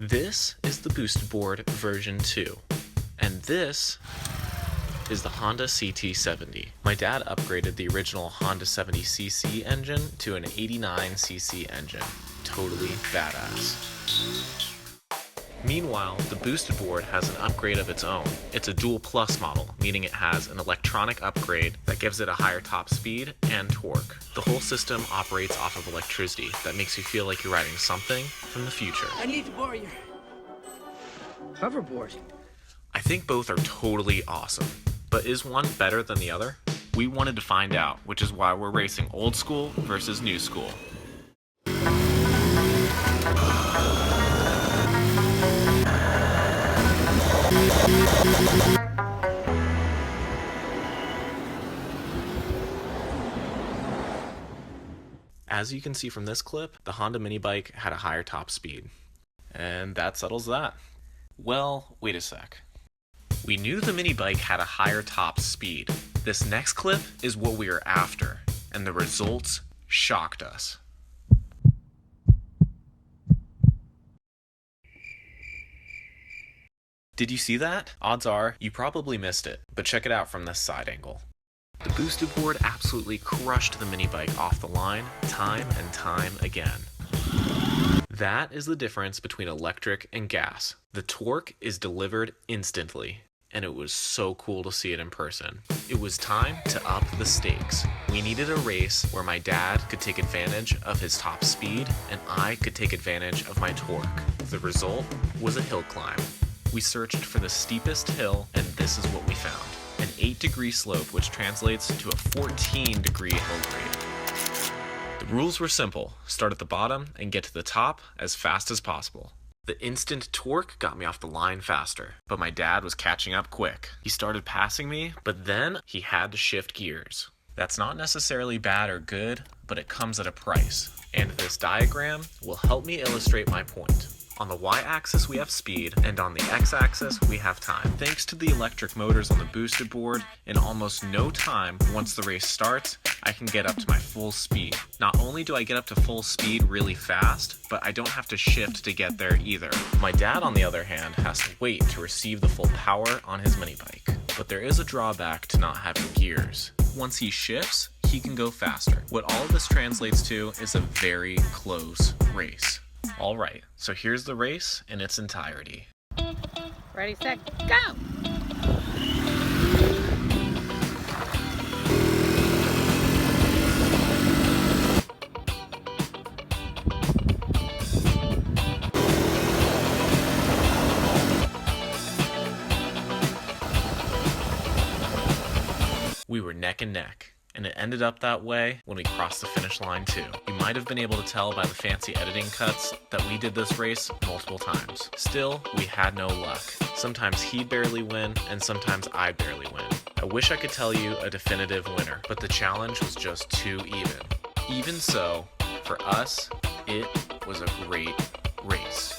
This is the boosted board version 2, and this is the Honda CT70. My dad upgraded the original Honda 70cc engine to an 89cc engine. Totally badass. Meanwhile, the boosted board has an upgrade of its own. It's a dual plus model, meaning it has an electronic upgrade that gives it a higher top speed and torque. The whole system operates off of electricity that makes you feel like you're riding something from the future. I need to borrow your hoverboard. I think both are totally awesome, but is one better than the other? We wanted to find out, which is why we're racing old school versus new school. As you can see from this clip, the Honda Mini Bike had a higher top speed. And that settles that. Well, wait a sec. We knew the Mini Bike had a higher top speed. This next clip is what we are after, and the results shocked us. Did you see that? Odds are you probably missed it, but check it out from this side angle. The boosted board absolutely crushed the Mini Bike off the line time and time again. That is the difference between electric and gas. The torque is delivered instantly, and it was so cool to see it in person. It was time to up the stakes. We needed a race where my dad could take advantage of his top speed and I could take advantage of my torque. The result was a hill climb. We searched for the steepest hill, and this is what we found. An 8-degree slope, which translates to a 14-degree hill grade. The rules were simple. Start at the bottom and get to the top as fast as possible. The instant torque got me off the line faster, but my dad was catching up quick. He started passing me, but then he had to shift gears. That's not necessarily bad or good, but it comes at a price. And this diagram will help me illustrate my point. On the y-axis we have speed, and on the x-axis we have time. Thanks to the electric motors on the boosted board, in almost no time, once the race starts, I can get up to my full speed. Not only do I get up to full speed really fast, but I don't have to shift to get there either. My dad, on the other hand, has to wait to receive the full power on his mini bike. But there is a drawback to not having gears. Once he shifts, he can go faster. What all of this translates to is a very close race. Alright, so here's the race in its entirety. Ready, set, go! We were neck and neck. And it ended up that way when we crossed the finish line too. You might have been able to tell by the fancy editing cuts that we did this race multiple times. Still, we had no luck. Sometimes he'd barely win, and sometimes I'd barely win. I wish I could tell you a definitive winner, but the challenge was just too even. Even so, for us, it was a great race.